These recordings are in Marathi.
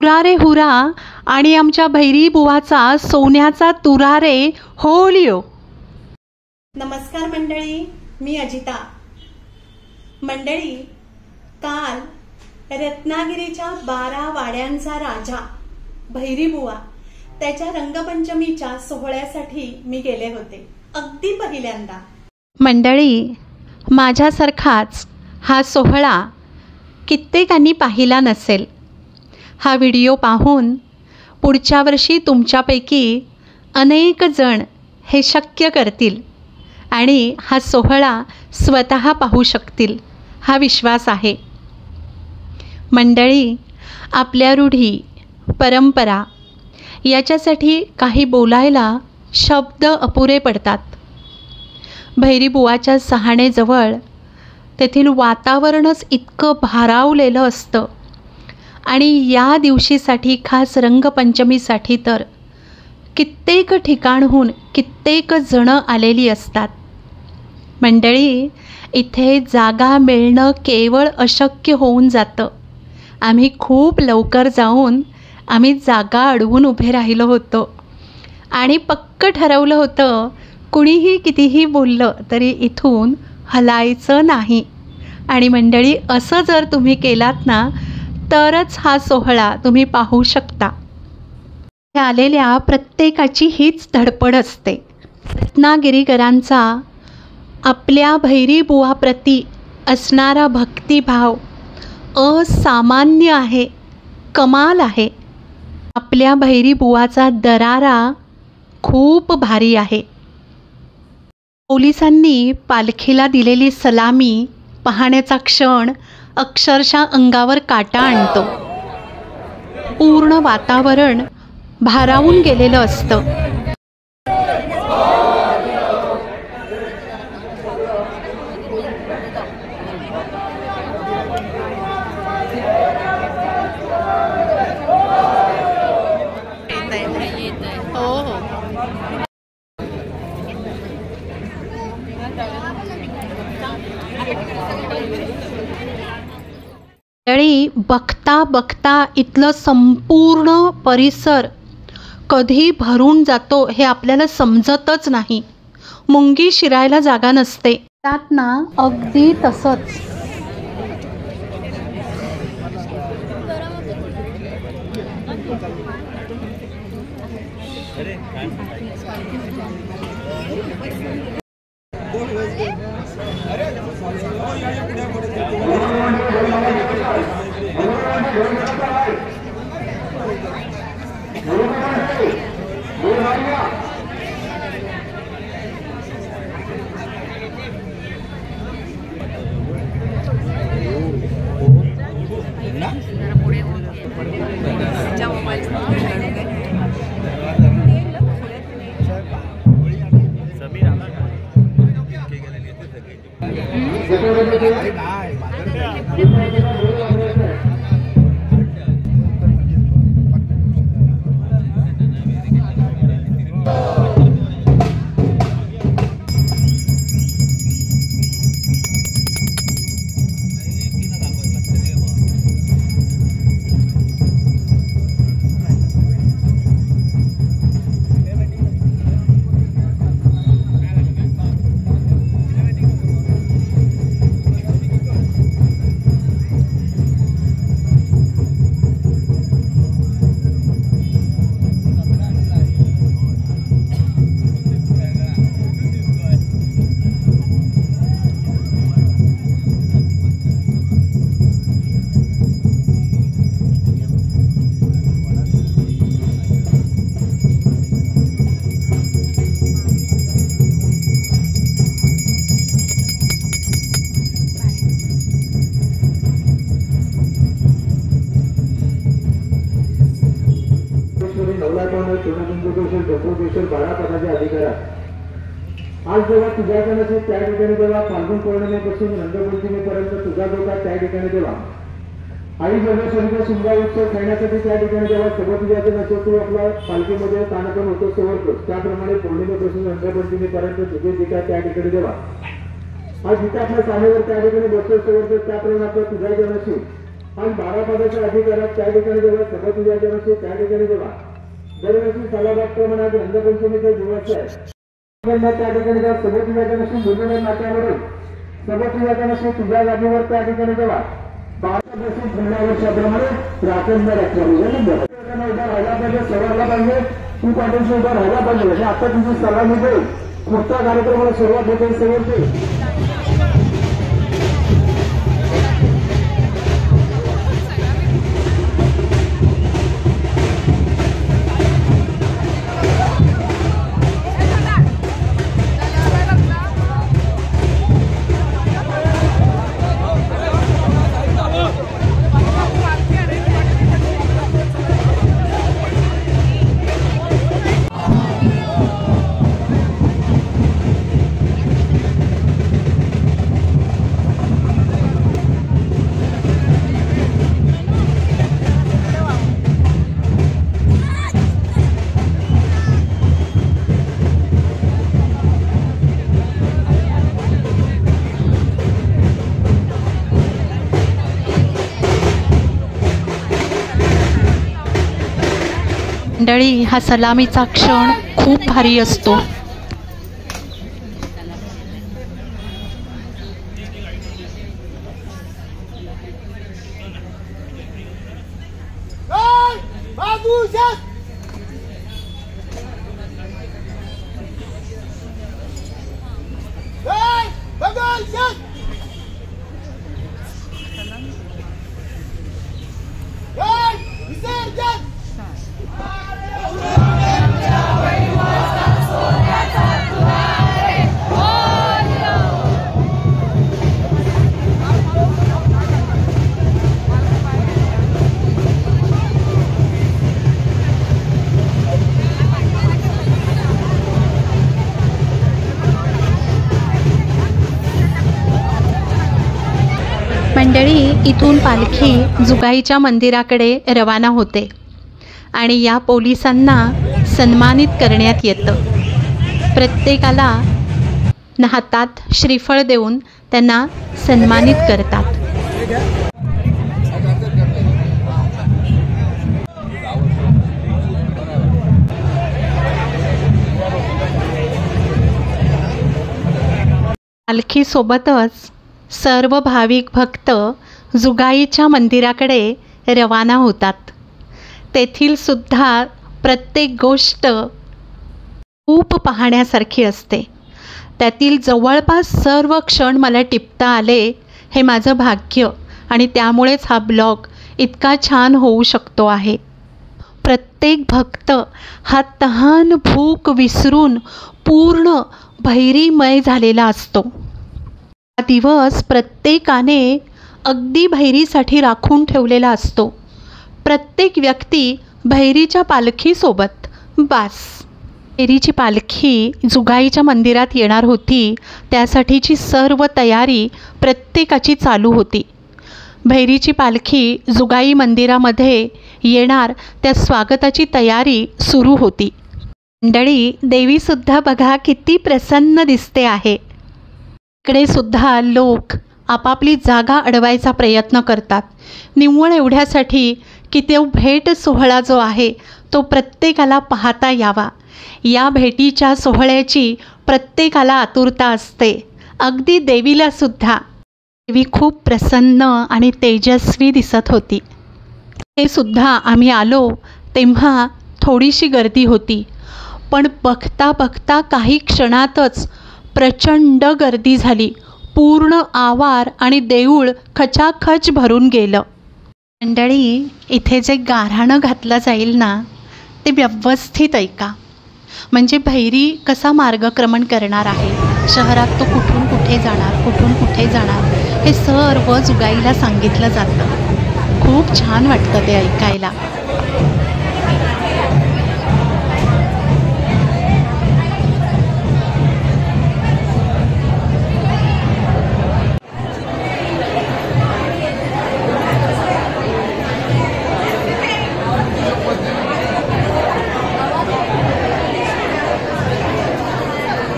तुरारे हुरा आणि आमच्या भैरी बुवाचा सोन्याचा तुरारे होलिओ. नमस्कार मंडळी, मी अजिता. मंडळी, काल रत्नागिरीच्या 12 वाड्यांचा राजा भैरी बुवा त्याच्या रंगपंचमीच्या सोहळ्यासाठी मी गेले होते, अगदी पहिल्यांदा. मंडळी, माझ्यासारखाच हा सोहळा कित्येकांनी पाहिला नसेल. हा व्हिडिओ पाहून पुढच्या वर्षी तुमच्यापैकी अनेक जण हे शक्य करतील आणि हा सोहळा स्वतः पाहू शकतील, हा विश्वास आहे. मंडळी, आपल्या रूढी परंपरा याच्यासाठी काही बोलायला शब्द अपुरे पडतात. भैरीबुवाच्या सहाणेजवळ तेथील वातावरणच इतकं भारावलेलं असतं आणि या दिवशीसाठी, खास रंगपंचमीसाठी तर कित्येक ठिकाणहून कित्येक जणं आलेली असतात. मंडळी, इथे जागा मिळणं केवळ अशक्य होऊन जातं. आम्ही खूप लवकर जाऊन आम्ही जागा अडवून उभे राहिलो होतो आणि पक्क ठरवलं होतं, कुणीही कितीही बोललं तरी इथून हलायचं नाही. आणि मंडळी, असं जर तुम्ही केलात ना तरच हा सोहळा तुम्ही पाहू शकता. आलेल्या प्रत्येकाची हीच धडपड असते. रत्नागिरीकरांचा आपल्या भैरीबुवाप्रती असणारा भक्तिभाव असामान्य आहे, कमाल आहे. आपल्या भैरीबुवाचा दरारा खूप भारी आहे. पोलिसांनी पालखीला दिलेली सलामी पाहण्याचा क्षण अक्षरशः अंगावर काटा आणतो. पूर्ण वातावरण भारावून गेलेलं असतं. मंडळी, बघता बघता इथलं संपूर्ण परिसर कधी भरून जातो हे आपल्याला समजतच नाही. मुंगी शिरायला जागा नसते. त्यात ना अगदी तसंच. आज जेव्हा तुझ्याकडे नसेल त्या ठिकाणी जेव्हा फाल्गुन पौर्णिमेपासून रंगपंचमीपर्यंत तुझा डोका त्या ठिकाणी तेव्हा आई जगेश्वरीचा शिमगा उत्सव खेळण्यासाठी त्या ठिकाणी जेव्हा सगळं तुझ्याकडे नसेल तू आपला पालखीमध्ये तानपण होतो समोरतोस, त्याप्रमाणे पौर्णिमेपासून रंगपंचमीपर्यंत तुझे जे काय त्या ठिकाणी तेव्हा आज जिथे आपल्या साहेबर त्या ठिकाणी बसतो समोरतो त्याप्रमाणे आपला तुझा जण असेल आणि 12 पदाच्या अधिकारात त्या ठिकाणी जेव्हा सभासदांच्या नसते त्या ठिकाणी जेव्हा दरवर्षी सालाबादप्रमाणे आज रंगपंचमीचा दिवस आहे त्या ठिकाणी जेव्हा सभासदांच्या नसते बोलणाऱ्या नात्यावरून सभासदांच्या नसते तुझ्या जागेवर त्या ठिकाणी जेव्हा 12 दिवशी पुढल्या वर्षाप्रमाणे राखण उभा राहायला पाहिजे सवायला पाहिजे तू पाठीशी उभा राहायला पाहिजे हे आता तुझी सलामी देईल पुढच्या कार्यक्रमाला सुरुवात होते सगळं मंडळी, हा सलामीचा क्षण खूप भारी असतो. मंडळी, इथून पालखी जुगाईच्या मंदिराकडे रवाना होते आणि या पोलिसांना सन्मानित करण्यात येतं. प्रत्येकाला हातात श्रीफळ देऊन त्यांना सन्मानित करतात. पालखीसोबतच सर्व भाविक भक्त जुगाईच्या मंदिराकडे रवाना होतात. तेथील सुद्धा प्रत्येक गोष्ट खूप पाहण्यासारखी असते. त्यातील जवळपास सर्व क्षण मला टिपता आले हे माझं भाग्य आणि त्यामुळेच हा ब्लॉग इतका छान होऊ शकतो आहे. प्रत्येक भक्त हा तहान भूक विसरून पूर्ण भैरीमय झालेला असतो. हा दिवस प्रत्येकाने अगदी भैरीसाठी राखून ठेवलेला असतो. प्रत्येक व्यक्ती भैरीच्या पालखीसोबत बास. भैरीची पालखी जुगाईच्या मंदिरात येणार होती, त्यासाठीची सर्व तयारी प्रत्येकाची चालू होती. भैरीची पालखी जुगाई मंदिरामध्ये येणार त्या स्वागताची तयारी सुरू होती. मंडळी, देवीसुद्धा बघा किती प्रसन्न दिसते आहे. इकडे सुद्धा लोक आपापली जागा अडवायचा प्रयत्न करतात, निव्वळ एवढ्यासाठी की तो भेट सोहळा जो आहे तो प्रत्येकाला पाहता यावा. या भेटीच्या सोहळ्याची प्रत्येकाला आतुरता असते, अगदी देवीला सुद्धा. देवी खूप प्रसन्न आणि तेजस्वी दिसत होती. हे सुद्धा आम्ही आलो तेव्हा थोडीशी गर्दी होती, पण बघता बघता काही क्षणातच प्रचंड गर्दी झाली. पूर्ण आवार आणि देऊळ खचाखच भरून गेलं. मंडळी, इथे जे गाऱ्हाणं घातलं जाईल ना ते व्यवस्थित ऐका. म्हणजे भैरी कसा मार्गक्रमण करणार आहे, शहरात तो कुठून कुठे जाणार, कुठून कुठे जाणार, हे सर्व जुगाईला सांगितलं जातं. खूप छान वाटतं ते ऐकायला.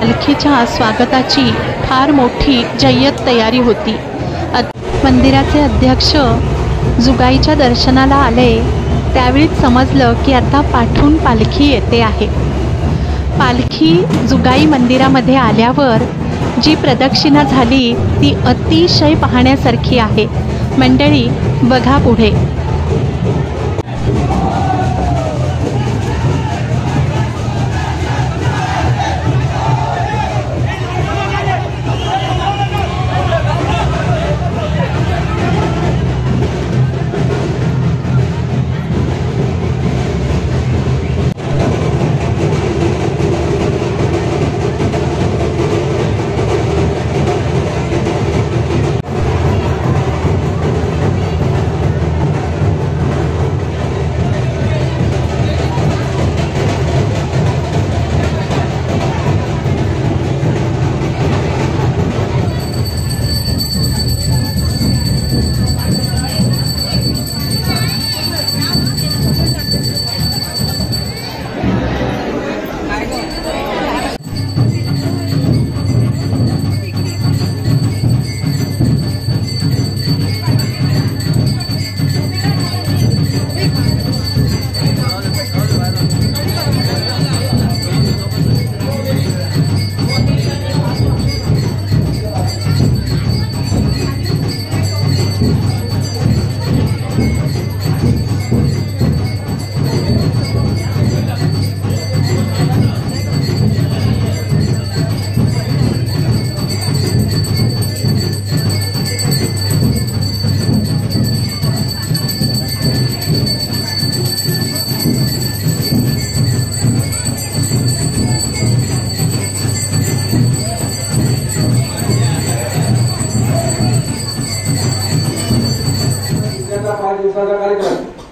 पालखीच्या स्वागताची फार मोठी जय्यत तयारी होती. मंदिराचे अध्यक्ष जुगाईच्या दर्शनाला आले त्यावेळीच समजलं की आता पाठून पालखी येते आहे. पालखी जुगाई मंदिरामध्ये आल्यावर जी प्रदक्षिणा झाली ती अतिशय पाहण्यासारखी आहे. मंडळी बघा पुढे.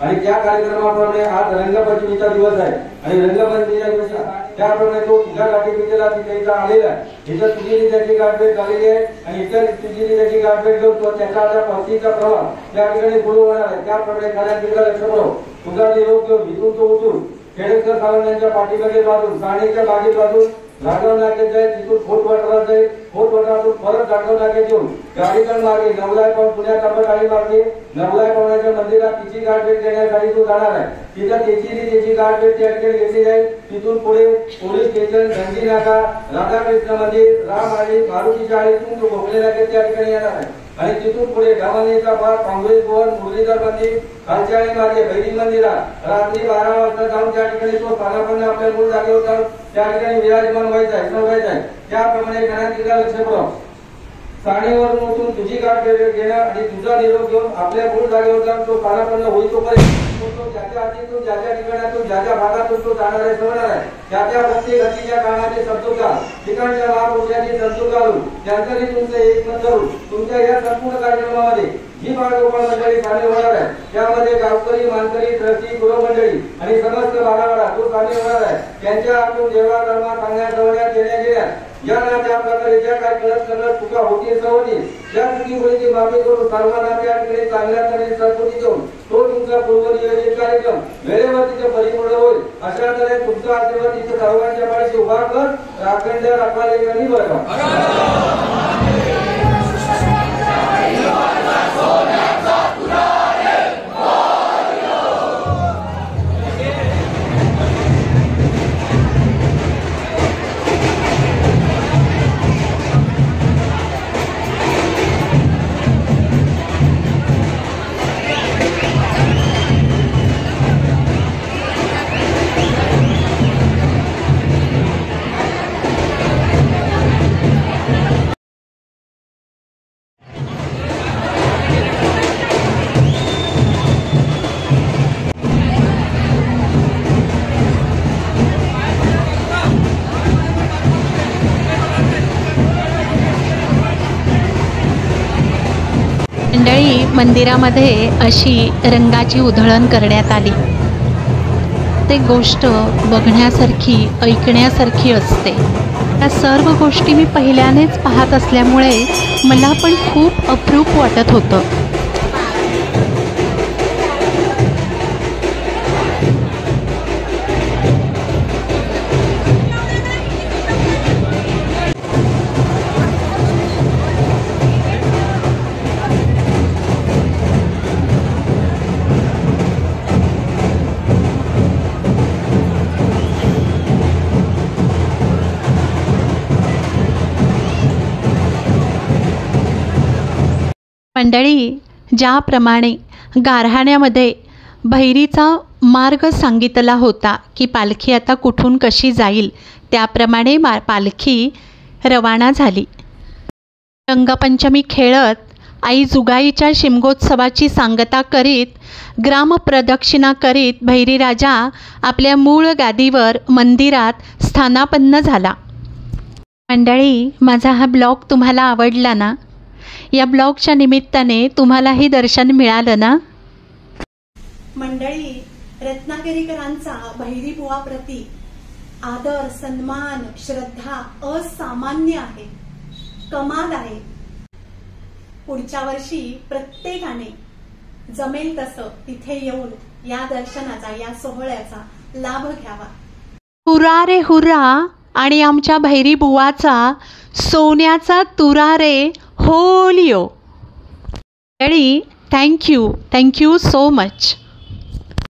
आणि त्या कार्यक्रमाप्रमाणे आज रंगपंचमीचा दिवस आहे आणि रंगपंचमीच्या दिवशी त्याप्रमाणे तो तुझ्या गाठी विजेला तिथे आलेला आहे. इथं तुझी त्याची गाठभेट झालेली आहे आणि इतर तुझी त्याची गाठभेट घेऊन तो त्याचा आता पस्तीचा प्रवास त्या ठिकाणी सुरू होणार आहे. त्याप्रमाणे एखाद्या ठिकाणी लक्ष ठेव. तुझा निरोप घेऊन इथून तो उठून खेडेकर सावंतांच्या पाठीमागे बाजून साणेच्या बागेत बाजून राघव नाक्यात जाईल. तिथून खोट वाटरात जाईल. खोट वाटरातून परत राघव नाक्यात येऊन गाडीकडे मार्गे नवलाय पाहून पुण्यात आंबटवाडी मार्गे नवलाय पाहुण्याच्या मंदिरात तिची गाठभेट देण्यासाठी तो जाणार आहे. तिथं त्याची गाठभेट त्या ठिकाणी घेतली जाईल. तिथून पुढे पोलीस स्टेशन, गंजी नाका, राधाकृष्ण मंदिर, राम आळी, मारुती चाळीतून तो भोगले नाक्यात त्या ठिकाणी येणार आहे. आणि तिथून पुढे गावानेचा भाग, काँग्रेस भवन, मुरलीधर मंदिर, खालचाळी मार्गे भैरी मंदिरात रात्री 12 वाजता जाऊन त्या ठिकाणी तो स्थानापन्न आपल्या मूळ जागेवर जाऊन त्या ठिकाणी विराजमान व्हायचा आहे. त्याप्रमाणे गणांकीला लक्ष पुरव. साणेवरून उठून तुझी गाठ घेणं आणि तुझा निरोप घेऊन आपल्या मूळ जागेवर जाऊन तो स्थानापन्न होईल. तो ज्याच्या हातीतून ज्याच्या ठिकाणातून ज्याच्या भागातून तो जाणार आहे समजणार आहे. त्या प्रत्येक हत्तीच्या कामाचे समतोल ठिकाणच्या महापुरुषांची समतोल घालून त्यांचं तुमचं एकमत करून तुमच्या या संपूर्ण कार्यक्रमामध्ये जी बाळगोपाळ मंडळी सामील होणार आहे त्यामध्ये गावकरी, मानकरी, ट्रस्टी, गृहमंडळी आणि समस्त बारावाडा तो सामील होणार आहे. त्यांच्या हातून देवळा धर्मा सांगण्यात ठेवण्यात येण्या गेल्या या त्या प्रकारे ज्या काही कळत चुका होतील सवतील ज्या चुकीमुळे माफी करून सर्वांना त्या ठिकाणी चांगल्या तऱ्हेने सद्बुद्धी देऊन तो तुमचा पूर्वनियोजित कार्यक्रम वेळेवर तिथे परिपूर्ण होईल. अशा तऱ्हेने तुमचा आशीर्वाद तिथे सर्वांच्या पाठीशी उभा कर अखंड राखवाले बरं. मंडळी मंदिरामध्ये अशी रंगाची उधळण करण्यात आली. ते गोष्ट बघण्यासारखी, ऐकण्यासारखी असते. या सर्व गोष्टी मी पहिल्यानेच पाहत असल्यामुळे मला पण खूप अप्रूप वाटत होतं. मंडळी, ज्याप्रमाणे गारहाण्यामध्ये भैरीचा मार्ग सांगितला होता की पालखी आता कुठून कशी जाईल, त्याप्रमाणे पालखी रवाना झाली. रंगपंचमी खेळत आई जुगाईच्या शिमगोत्सवाची सांगता करीत, ग्रामप्रदक्षिणा करीत भैरीराजा आपल्या मूळ गादीवर मंदिरात स्थानापन्न झाला. मंडळी, माझा हा ब्लॉग तुम्हाला आवडला ना? या ब्लॉगच्या निमित्ताने तुम्हालाही दर्शन मिळालं ना? मंडळी, रत्नागिरीकरांचा भैरीबुवाप्रती आदर, सन्मान, श्रद्धा असामान्य आहे, कमाल आहे. पुढच्या वर्षी प्रत्येकाने जमेल तसं तिथे येऊन या दर्शनाचा, या सोहळ्याचा लाभ घ्यावा. हुर्रा रे हुर्रा. आणि आमच्या भैरीबुवाचा सोन्याचा तुरा रे होलियो. Thank you so much.